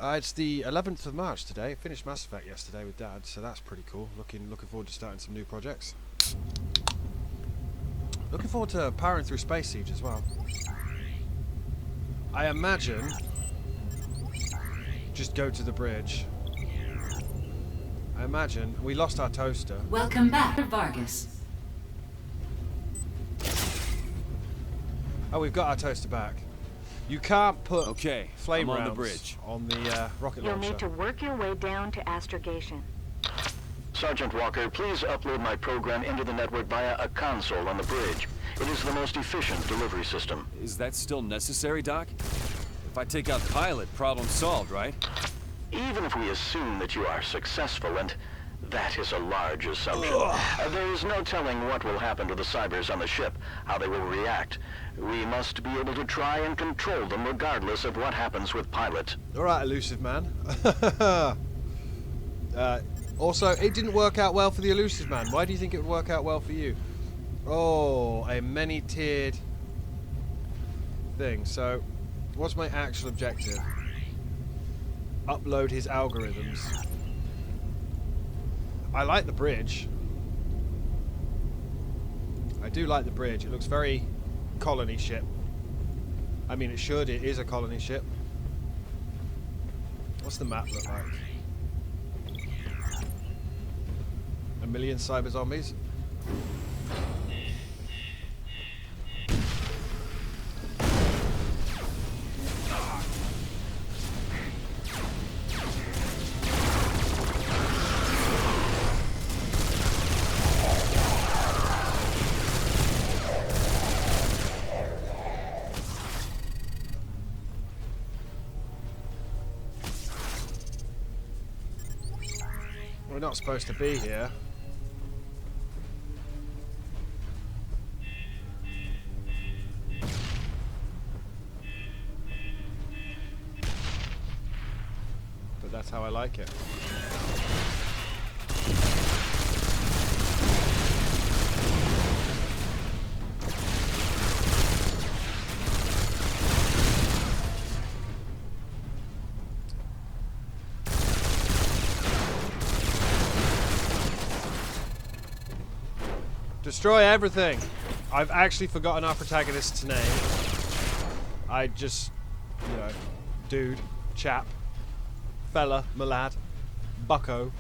It's the 11th of March today. Finished Mass Effect yesterday with Dad, so that's pretty cool. Looking forward to starting some new projects. Looking forward to powering through Space Siege as well. I imagine just go to the bridge. I imagine we lost our toaster. Welcome back, Vargas. Oh, we've got our toaster back. You can't put flame rounds on the bridge on the rocket launcher. You'll need to work your way down to astrogation. Sergeant Walker, please upload my program into the network via a console on the bridge. It is the most efficient delivery system. Is that still necessary, Doc? If I take out Pilot, problem solved, right? Even if we assume that you are successful, and that is a large assumption, there is no telling what will happen to the cybers on the ship, how they will react. We must be able to try and control them regardless of what happens with Pilot. Alright, elusive man. Also, it didn't work out well for the elusive man. Why do you think it would work out well for you? Oh, a many-tiered thing. So, what's my actual objective? Upload his algorithms. I like the bridge. I do like the bridge. It looks very colony ship. I mean, it should. It is a colony ship. What's the map look like? A million cyber zombies? We're not supposed to be here. But that's how I like it. Destroy everything! I've actually forgotten our protagonist's name. I just, you know, dude, chap, fella, my lad, bucko.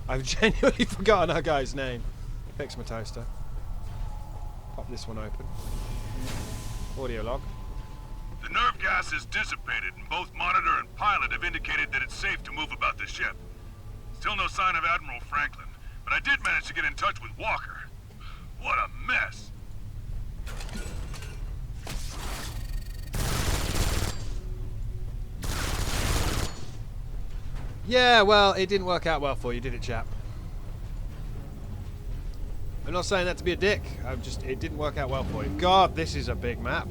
I've genuinely forgotten our guy's name. Fix my toaster. Pop this one open. Audio log. The nerve gas is dissipated, and both Monitor and Pilot have indicated that it's safe to move about the ship. Still no sign of Admiral Franklin, but I did manage to get in touch with Walker. What a mess! Yeah, well, it didn't work out well for you, did it, chap? I'm not saying that to be a dick. It didn't work out well for you. God, this is a big map.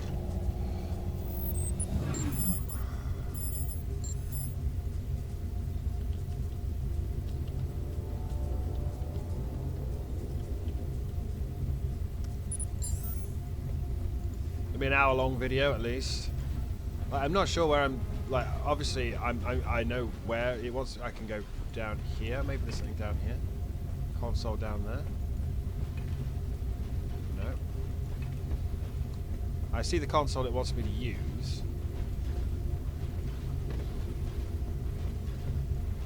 Be an hour-long video at least. Like, I'm not sure where I'm. Like, obviously, I know where it was. I can go down here. Maybe there's something down here. Console down there. No. I see the console it wants me to use.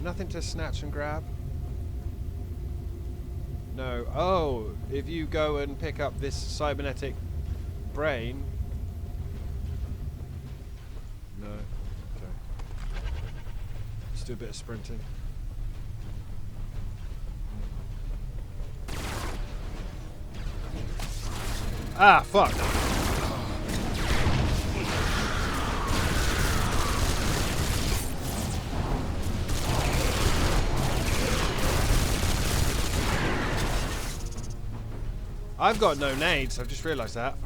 Nothing to snatch and grab. No. Oh, if you go and pick up this cybernetic brain. No. Okay. Let's do a bit of sprinting. Ah, fuck. I've got no nades, I've just realised that.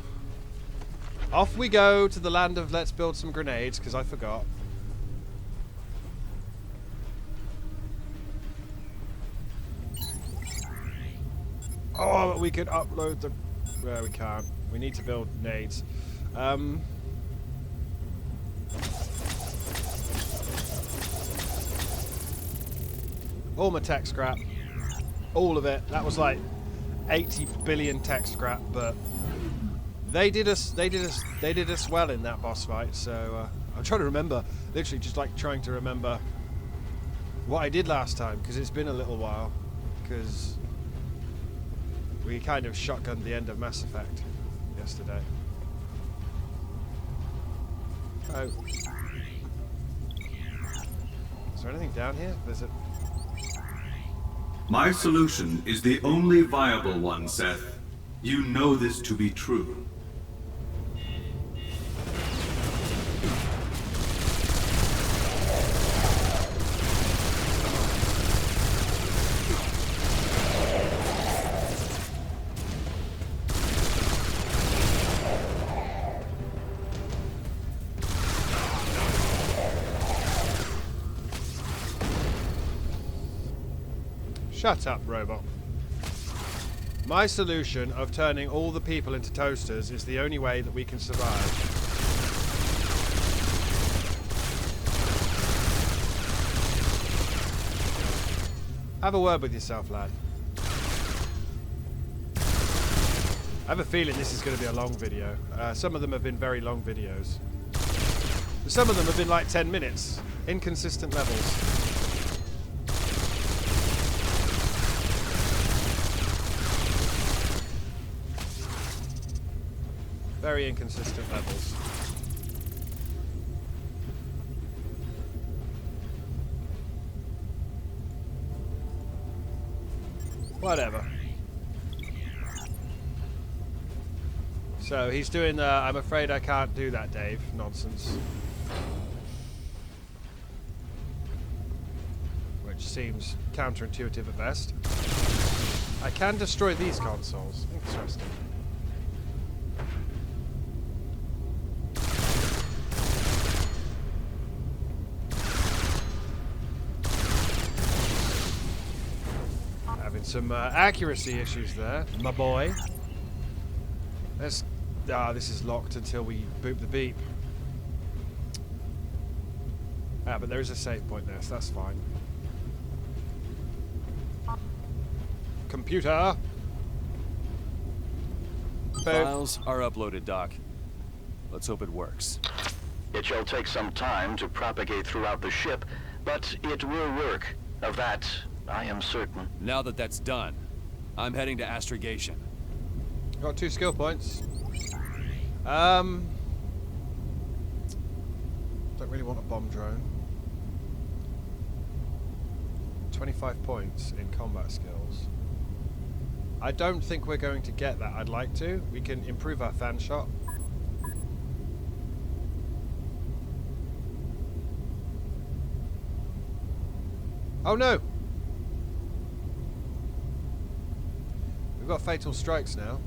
Off we go to the land of let's build some grenades, because I forgot. Oh, we could upload the... Well, we can't. We need to build nades. All my tech scrap. All of it. That was like 80 billion tech scrap, but they did us well in that boss fight. So I'm trying to remember, literally just like trying to remember what I did last time, because it's been a little while, because we kind of shotgunned the end of Mass Effect yesterday. Oh, is there anything down here? There's a... My solution is the only viable one, Seth. You know this to be true. Shut up, robot. My solution of turning all the people into toasters is the only way that we can survive. Have a word with yourself, lad. I have a feeling this is going to be a long video. Some of them have been very long videos. But some of them have been like 10 minutes. Inconsistent levels. Very inconsistent levels. Whatever. So he's doing the I'm afraid I can't do that, Dave nonsense. Which seems counterintuitive at best. I can destroy these consoles. Interesting. Some accuracy issues there, my boy. Let's... this is locked until we boop the beep. But there is a save point there, so that's fine. Computer! Files are uploaded, Doc. Let's hope it works. It shall take some time to propagate throughout the ship, but it will work. Of that, I am certain. Now that that's done, I'm heading to astrogation. Got 2 skill points. Don't really want a bomb drone. 25 points in combat skills. I don't think we're going to get that. I'd like to. We can improve our fan shot. Oh no! We've got fatal strikes now.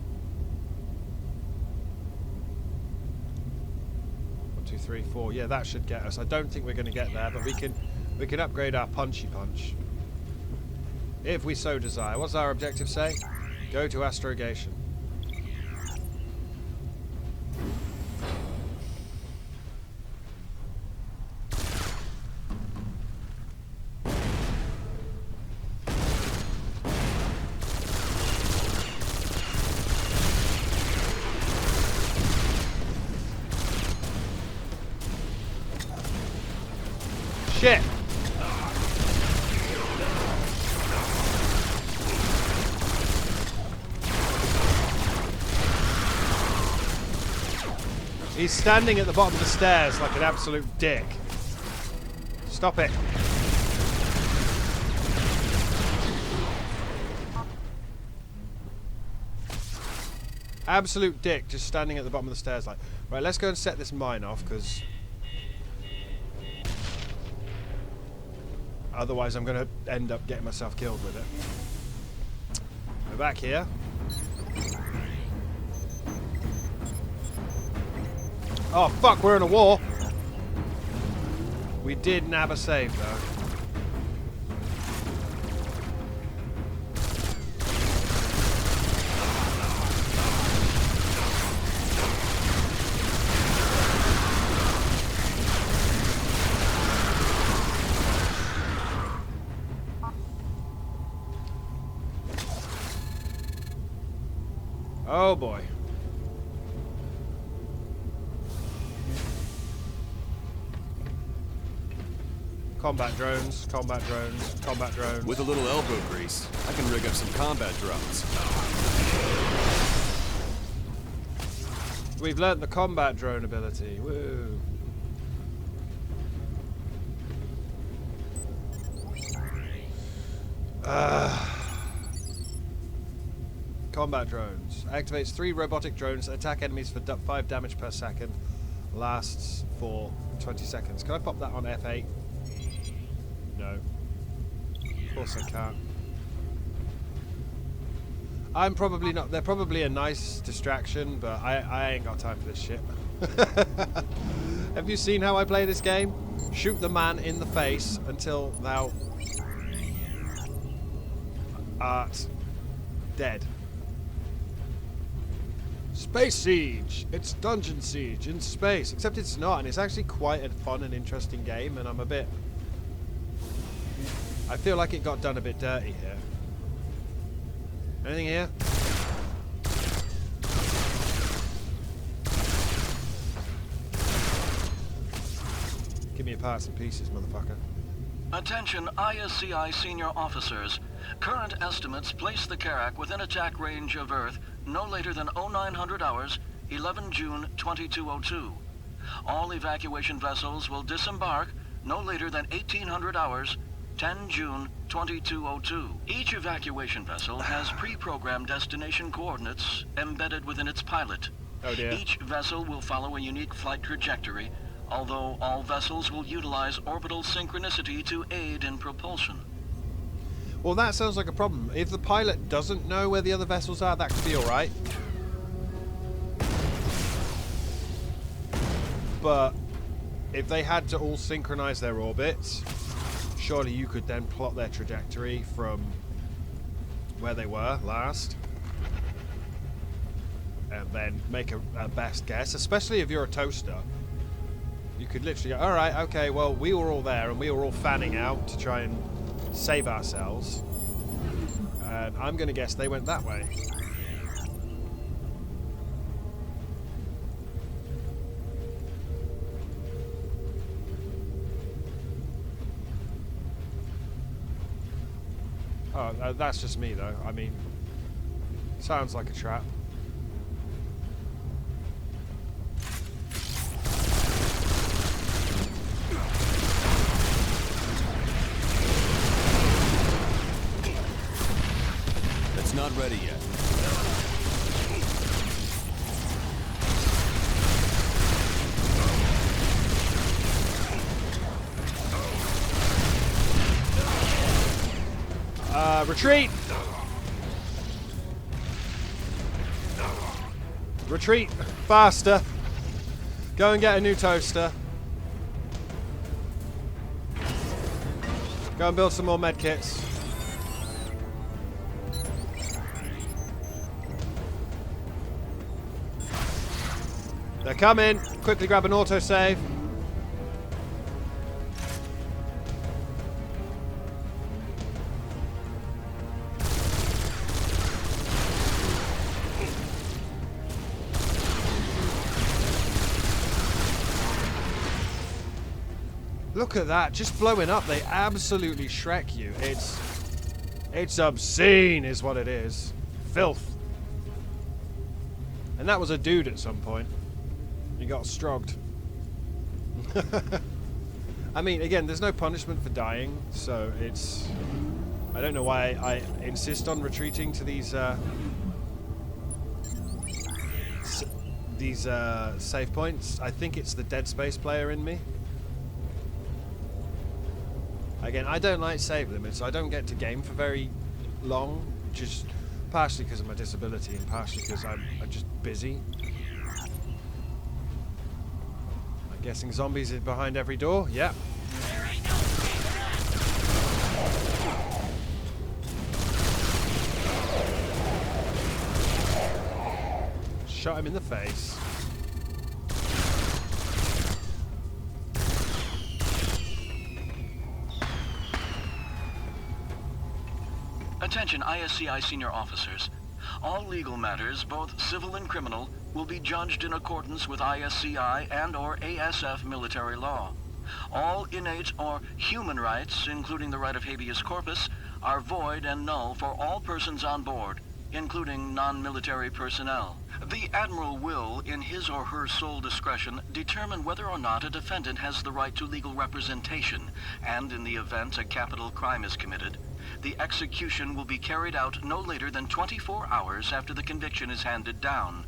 1, 2, 3, 4. Yeah, that should get us. I don't think we're going to get there, but we can upgrade our punchy punch if we so desire. What's our objective say? Go to astrogation. Shit! He's standing at the bottom of the stairs like an absolute dick. Stop it. Absolute dick, just standing at the bottom of the stairs like... Right, let's go and set this mine off, because... otherwise I'm going to end up getting myself killed with it. We're back here. Oh fuck, we're in a war. We did nab a save though. Oh boy. Combat drones, combat drones, combat drones. With a little elbow grease, I can rig up some combat drones. We've learnt the combat drone ability. Woo. Combat drones. Activates 3 robotic drones. Attack enemies for 5 damage per second. Lasts for 20 seconds. Can I pop that on F8? No. Of course I can't. I'm probably not. They're probably a nice distraction, but I ain't got time for this shit. Have you seen how I play this game? Shoot the man in the face until thou art dead. Space Siege! It's Dungeon Siege in space, except it's not, and it's actually quite a fun and interesting game, and I feel like it got done a bit dirty here. Anything here? Give me your parts and pieces, motherfucker. Attention ISCI senior officers. Current estimates place the Carrack within attack range of Earth no later than 0900 hours, 11 June 2202. All evacuation vessels will disembark no later than 1800 hours, 10 June 2202. Each evacuation vessel has pre-programmed destination coordinates embedded within its pilot. Oh dear. Each vessel will follow a unique flight trajectory, although all vessels will utilize orbital synchronicity to aid in propulsion. Well, that sounds like a problem. If the pilot doesn't know where the other vessels are, that could be alright. But if they had to all synchronize their orbits, surely you could then plot their trajectory from where they were last. And then make a best guess, especially if you're a toaster. You could literally go, alright, okay, well, we were all there and we were all fanning out to try and save ourselves. And I'm going to guess they went that way. Oh, that's just me, though. I mean, sounds like a trap. It's not ready yet. Retreat! Retreat! Faster! Go and get a new toaster. Go and build some more medkits. They're coming! Quickly grab an autosave. Look at that, just blowing up. They absolutely Shrek you. It's obscene is what it is. Filth. And that was a dude at some point. He got strogged. I mean, again, there's no punishment for dying, so it's... I don't know why I insist on retreating to these save points. I think it's the Dead Space player in me. Again, I don't like save limits. I don't get to game for very long, just partially because of my disability and partially because I'm just busy. I'm guessing zombies are behind every door. Yeah. Shot him in the face. Attention ISCI senior officers. All legal matters, both civil and criminal, will be judged in accordance with ISCI and/or ASF military law. All innate or human rights, including the right of habeas corpus, are void and null for all persons on board, including non-military personnel. The Admiral will, in his or her sole discretion, determine whether or not a defendant has the right to legal representation, and in the event a capital crime is committed, the execution will be carried out no later than 24 hours after the conviction is handed down.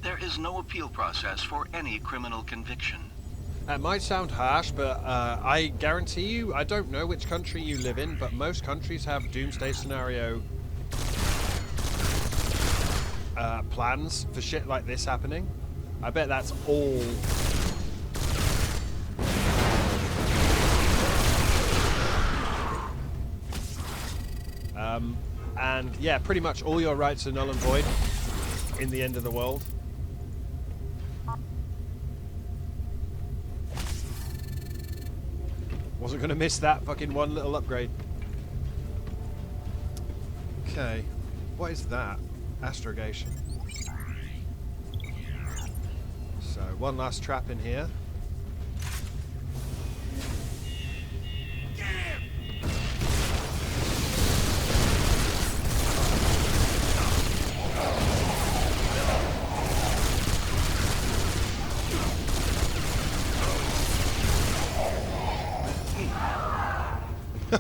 There is no appeal process for any criminal conviction. That might sound harsh, but I guarantee you, I don't know which country you live in, but most countries have doomsday scenario plans for shit like this happening. I bet that's all. And yeah, pretty much all your rights are null and void in the end of the world. Wasn't going to miss that fucking one little upgrade. Okay. What is that? Astrogation. So, one last trap in here.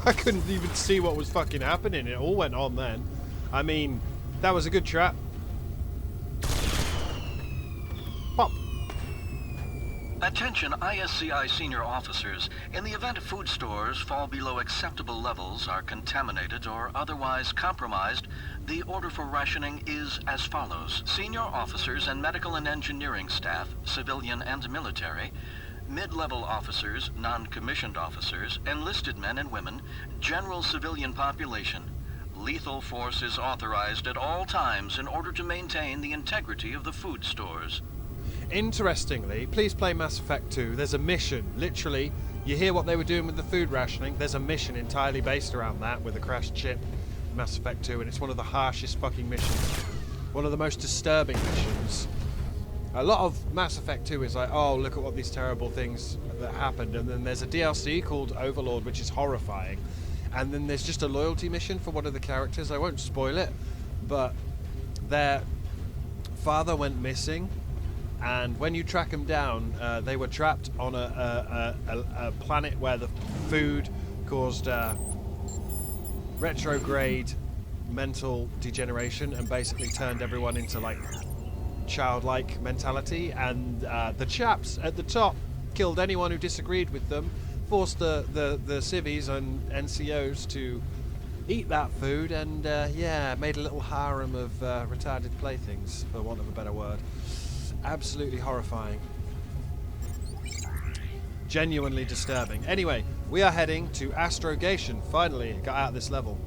I couldn't even see what was fucking happening. It all went on then. I mean, that was a good trap. Pop. Attention ISCI senior officers. In the event food stores fall below acceptable levels, are contaminated, or otherwise compromised, the order for rationing is as follows. Senior officers and medical and engineering staff, civilian and military, mid-level officers, non-commissioned officers, enlisted men and women, general civilian population. Lethal force is authorized at all times in order to maintain the integrity of the food stores. Interestingly, please play Mass Effect 2. There's a mission. Literally, you hear what they were doing with the food rationing. There's a mission entirely based around that with a crashed ship. Mass Effect 2, and it's one of the harshest fucking missions. One of the most disturbing missions. A lot of Mass Effect 2 is like, oh, look at what these terrible things that happened. And then there's a DLC called Overlord, which is horrifying. And then there's just a loyalty mission for one of the characters. I won't spoil it, but their father went missing. And when you track them down, they were trapped on a planet where the food caused retrograde mental degeneration and basically turned everyone into, like, childlike mentality, and the chaps at the top killed anyone who disagreed with them, forced the civvies and NCOs to eat that food, and yeah, made a little harem of retarded playthings, for want of a better word. Absolutely horrifying. Genuinely disturbing. Anyway, we are heading to Astrogation. Finally got out of this level.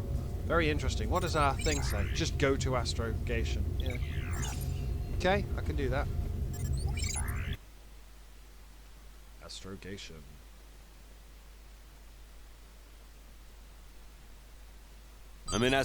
Very interesting. What does our thing say? Just go to Astrogation. Yeah. Okay, I can do that. Astrogation. I'm in